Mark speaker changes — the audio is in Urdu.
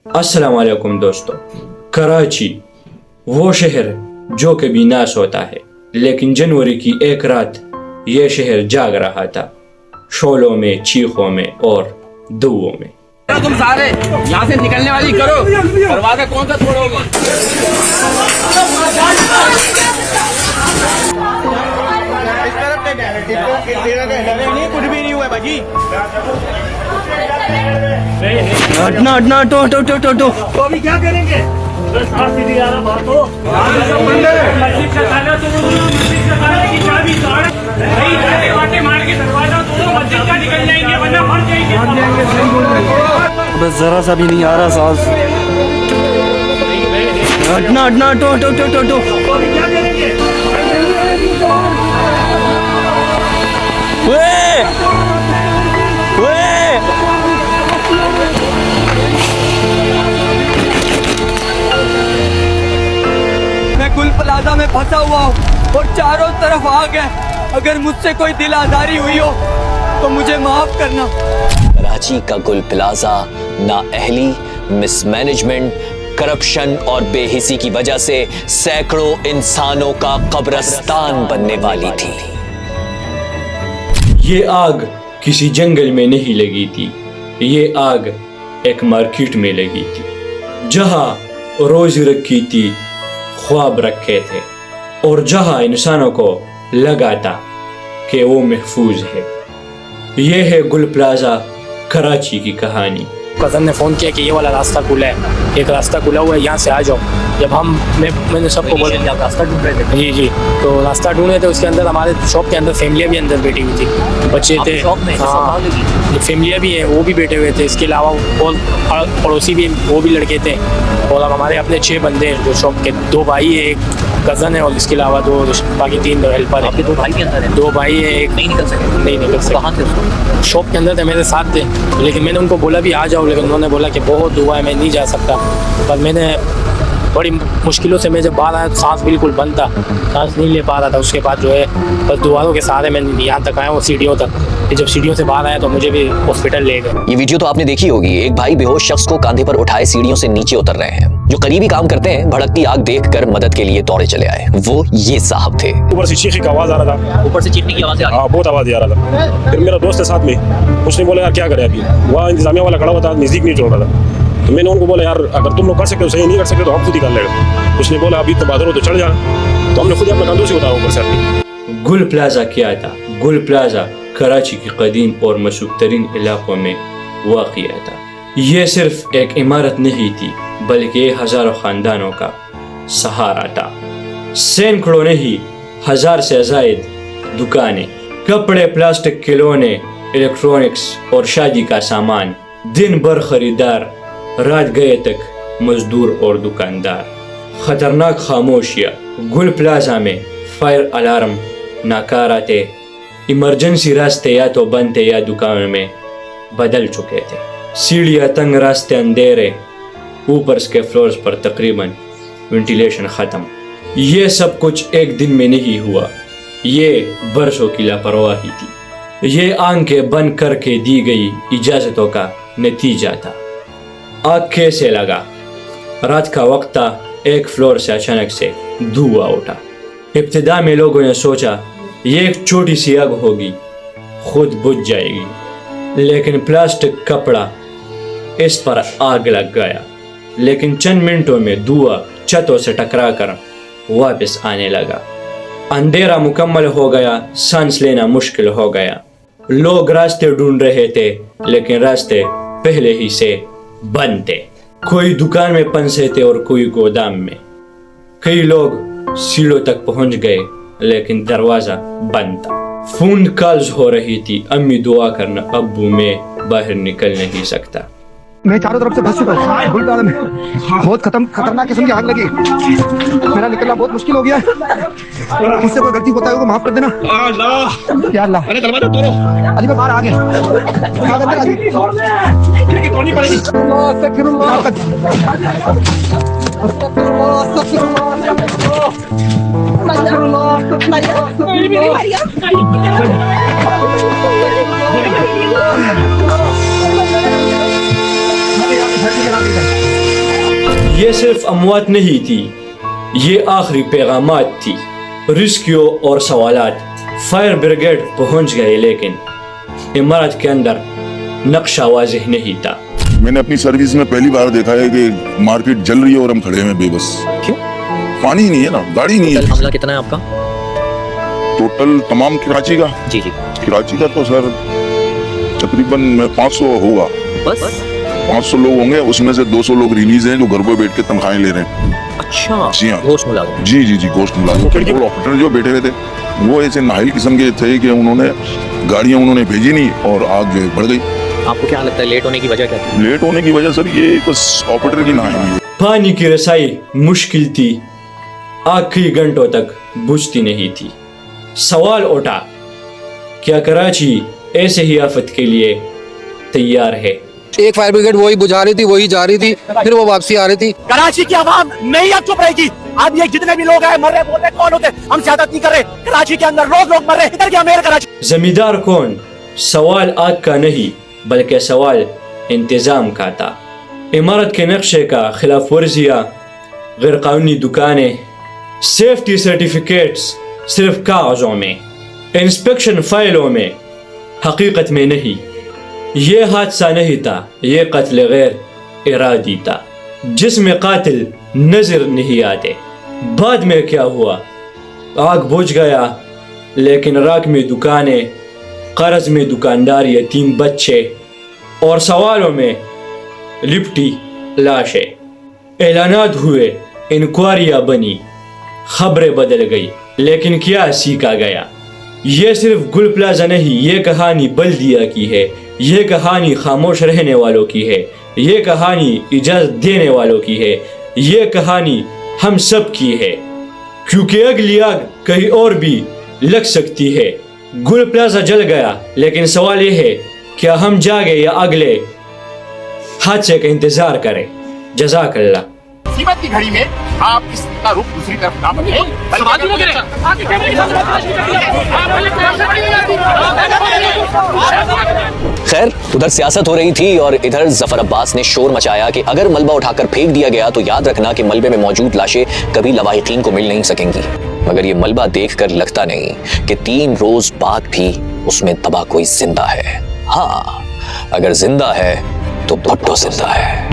Speaker 1: السلام علیکم دوستو. کراچی وہ شہر جو کبھی نہ سوتا ہے، لیکن جنوری کی ایک رات یہ شہر جاگ رہا تھا، شعلوں میں، چیخوں میں اور دعوں میں.
Speaker 2: تم سارے یہاں سے نکلنے والی کرو، دروازہ کون سا چھوڑو گے؟ کچھ بھی نہیں ہوا باجی. ہٹنا ہٹنا، ہٹو ہٹو ہٹو ہٹو. تو ابھی کیا کریں گے؟ بس ذرا سا بھی نہیں آ رہا سانس. ہٹنا ہٹنا، ہٹو ہٹو ہٹو ہٹو. میں گل پلازا میں پھنسا ہوا ہوں اور چاروں طرف آگ ہے. اگر مجھ سے کوئی دل آزاری ہوئی ہو تو مجھے معاف کرنا.
Speaker 3: کراچی کا گل پلازا نااہلی، مس مینجمنٹ، کرپشن اور بے حسی کی وجہ سے سینکڑوں انسانوں کا قبرستان بننے والی تھی.
Speaker 1: یہ آگ کسی جنگل میں نہیں لگی تھی، یہ آگ ایک مارکیٹ میں لگی تھی، جہاں روزی رکھی تھی، خواب رکھے تھے، اور جہاں انسانوں کو لگا تھا کہ وہ محفوظ ہے. یہ ہے گل پلازا کراچی کی کہانی.
Speaker 4: کزن نے فون کیا کہ یہ والا راستہ کھلا ہے، ایک راستہ کھلا ہوا ہے، یہاں سے آ جاؤ. جب میں نے سب کو بولا راستہ ڈھونڈ رہے تھے. جی تو راستہ ڈھونڈ رہے تھے. اس کے اندر ہمارے شاپ کے اندر فیملیاں بھی اندر بیٹھی ہوئی تھی، بچے تھے، ہاں فیملیاں بھی ہیں، وہ بھی بیٹھے ہوئے تھے. اس کے علاوہ اور پڑوسی بھی، وہ بھی لڑکے تھے. اور ہمارے اپنے 6 بندے ہیں جو شاپ کے، 2 بھائی ہیں، ایک کزن ہے، اور اس کے علاوہ 2 باقی 3 ہیلپر ہیں. 2 بھائی اندر ہیں، 2 بھائی ہیں. ایک نہیں نکل سکے. کہاں تھے؟ شاپ کے اندر تھے، میرے ساتھ تھے. لیکن میں نے ان کو بولا بھی آ جاؤ، لیکن انہوں نے بولا کہ بہت دعا ہے، میں نہیں جا سکتا. پر میں نے بڑی مشکلوں سے، میں جب باہر آیا تو سانس بالکل بند تھا، سانس نہیں لے پا رہا تھا. اس کے بعد جو ہے بس دواروں کے سہارے میں یہاں تک آیا ہوں، سیڑھیوں تک. جب سیڑھیوں سے باہر آیا تو مجھے بھی ہاسپٹل لے گئے.
Speaker 3: یہ ویڈیو تو آپ نے دیکھی ہوگی. ایک بھائی بے ہوش شخص کو کاندھے پر اٹھائے سیڑھیوں سے نیچے اتر رہے ہیں. جو قریبی کام کرتے ہیں بھڑکتی آگ دیکھ کر مدد کے لیے دوڑے چلے آئے. وہ یہ صاحب تھے.
Speaker 5: اوپر سے چیخنے کی آواز آ رہا تھا،
Speaker 3: اوپر سے چیخنے کی آواز آ رہی.
Speaker 5: ہاں بہت آواز آ رہا تھا. پھر میرا دوست ہے ساتھ میں، اس نے بولا یار کیا کرے ابھی. وہاں انتظامیہ والا کھڑا ہوا تھا، نزدیک نہیں چھوڑ رہا تھا. تو میں نے ان کو بولا یار اگر تم لوگ کر سکتے ہو صحیح، نہیں کر سکتے تو ہم خود ہی کر لیں گے. اس نے بولا ابھی تو بہادر ہو تو چڑھ جا. تو ہم نے خود اپنے کندھوں سے اتارا اوپر سے.
Speaker 1: گل پلازا کیا تھا؟ گل پلازا کراچی کی قدیم اور مشہور ترین علاقوں میں واقع تھا. یہ صرف ایک عمارت نہیں تھی، بلکہ یہ ہزاروں خاندانوں کا سہارا تھا. سینکڑوں نہیں، 1000 سے زائد دکانیں، کپڑے، پلاسٹک، کھلونے، الیکٹرانکس اور شادی کا سامان. دن بھر خریدار، رات گئے تک مزدور اور دکاندار. خطرناک خاموشیاں. گل پلازا میں فائر الارم ناکارہ تھے، ایمرجنسی راستے یا تو بند تھے یا دکانوں میں بدل چکے تھے. سیڑھیاں تنگ، راستے اندھیرے، اوپر کے فلورز پر تقریباً وینٹیلیشن ختم. یہ سب کچھ ایک دن میں نہیں ہوا، یہ برسوں کی لاپرواہی تھی. یہ آنکھیں بند کر کے دی گئی اجازتوں کا نتیجہ تھا. آگ کیسے لگا؟ رات کا وقت تھا، ایک فلور سے اچانک سے دھواں اٹھا. ابتدا میں لوگوں نے سوچا یہ ایک چھوٹی سی آگ ہوگی، خود بجھ جائے گی. لیکن پلاسٹک کپڑا اس پر آگ لگ گیا. لیکن چند منٹوں میں دھواں چھتوں سے ٹکرا کر واپس آنے لگا. اندھیرا مکمل ہو گیا، سانس لینا مشکل ہو گیا. لوگ راستے ڈھونڈ رہے تھے، لیکن راستے پہلے ہی سے بند تھے. کوئی دکان میں پھنسے تھے اور کوئی گودام میں. کئی لوگ سیڑھیوں تک پہنچ گئے، لیکن دروازہ بند تھا. فون کالز ہو رہی تھی، امی دعا کرنا، ابو میں باہر نکل نہیں سکتا.
Speaker 6: میں چاروں طرف سے پھنس چکا ہوں. گل پلازا میں بہت خطرناک قسم کی آگ لگی. میرا نکلنا بہت مشکل ہو گیا. مجھ سے کوئی غلطی ہوتا ہے وہ معاف کر دینا. یا اللہ، علی میں باہر آ گیا.
Speaker 1: یہ صرف اموات نہیں تھی، یہ آخری پیغامات تھی، ریسکیو اور سوالات۔ فائر بریگیڈ پہنچ گئے لیکن عمارت کے اندر نقشہ واضح نہیں تھا۔
Speaker 7: میں نے اپنی سروس میں پہلی بار دیکھا ہے کہ مارکیٹ جل رہی ہے اور ہم کھڑے ہیں بے بس۔
Speaker 3: کیوں؟
Speaker 7: پانی نہیں ہے نا، گاڑی نہیں ہے۔
Speaker 3: حملہ کتنا ہے آپ کا؟
Speaker 7: ٹوٹل تمام کراچی کا؟
Speaker 3: جی جی
Speaker 7: کراچی کا تو سر تقریباً 500 ہوگا،
Speaker 3: بس
Speaker 7: 500 لوگ ہوں گے، اس میں سے 200 لوگ ریلیز ہیں جو گھر پہ بیٹھ کے تنخواہیں لے رہے ہیں۔
Speaker 3: اچھا،
Speaker 7: جی ہاں،
Speaker 3: گوشت ملازم۔
Speaker 7: جی جی جی، گوشت ملازم۔ آپریٹر جو بیٹھے ہوئے تھے وہ ایسے ناہل قسم کے تھے کہ انہوں نے گاڑیاں انہوں نے بھیجی نہیں اور آگ جو ہے بڑھ گئی۔
Speaker 3: آپ کو کیا لگتا ہے لیٹ ہونے کی وجہ کیا تھی؟
Speaker 7: لیٹ ہونے کی وجہ سر یہ بس آپریٹر کی نااہلی ہے۔
Speaker 1: پانی کی رسائی مشکل تھی، آگ کئی گھنٹوں تک بجھتی نہیں تھی۔ سوال اٹھا، کیا کراچی ایسے ہی آفت کے لیے تیار ہے؟
Speaker 6: ایک فائر بریگیڈ وہی بجھا رہی تھی، وہی جا رہی تھی، پھر وہ واپسی آ رہی تھی۔
Speaker 8: کراچی کی عوام نہیں اب چپ رہے گی۔ اب یہ جتنے بھی لوگ ہیں مر رہے، بول رہے کون ہوتے، ہم زیادت نہیں کر رہے۔ کراچی کے اندر روز لوگ مر رہے، ادھر کیا میرے کراچی۔
Speaker 1: زمیندار کون؟ سوال آگ کا نہیں بلکہ سوال انتظام کا تھا۔ عمارت کے نقشے کا خلاف ورزیاں، غیر قانونی دکانیں، سیفٹی سرٹیفکیٹس صرف کاغذوں میں، انسپیکشن فائلوں میں، حقیقت میں نہیں۔ یہ حادثہ نہیں تھا، یہ قتل غیر ارادی تھا جس میں قاتل نظر نہیں آتے۔ بعد میں کیا ہوا؟ آگ بجھ گیا لیکن راکھ میں دکانیں، قرض میں دکاندار، یتیم بچے اور سوالوں میں لپٹی لاشیں۔ اعلانات ہوئے، انکوائریاں بنی، خبریں بدل گئی، لیکن کیا سیکھا گیا؟ یہ صرف گل پلازا نہیں، یہ کہانی بلدیہ کی ہے، یہ کہانی خاموش رہنے والوں کی ہے، یہ کہانی اجازت دینے والوں کی ہے، یہ کہانی ہم سب کی ہے، کیونکہ اگلی آگ کہیں اور بھی لگ سکتی ہے۔ گل پلازا جل گیا لیکن سوال یہ ہے کیا ہم جاگے یا اگلے حادثے کا انتظار کریں؟ جزاک اللہ۔
Speaker 8: مصیبت کی گھڑی میں آپ اس کا رخ دوسری طرف نہ بدلیں۔
Speaker 3: خیر، ادھر سیاست ہو رہی تھی اور ادھر ظفر عباس نے شور مچایا کہ اگر ملبہ اٹھا کر پھینک دیا گیا تو یاد رکھنا کہ ملبے میں موجود لاشیں کبھی لواحقین کو مل نہیں سکیں گی۔ مگر یہ ملبہ دیکھ کر لگتا نہیں کہ 3 روز بعد بھی اس میں دبا کوئی زندہ ہے۔ ہاں، اگر زندہ ہے تو بھٹو زندہ ہے۔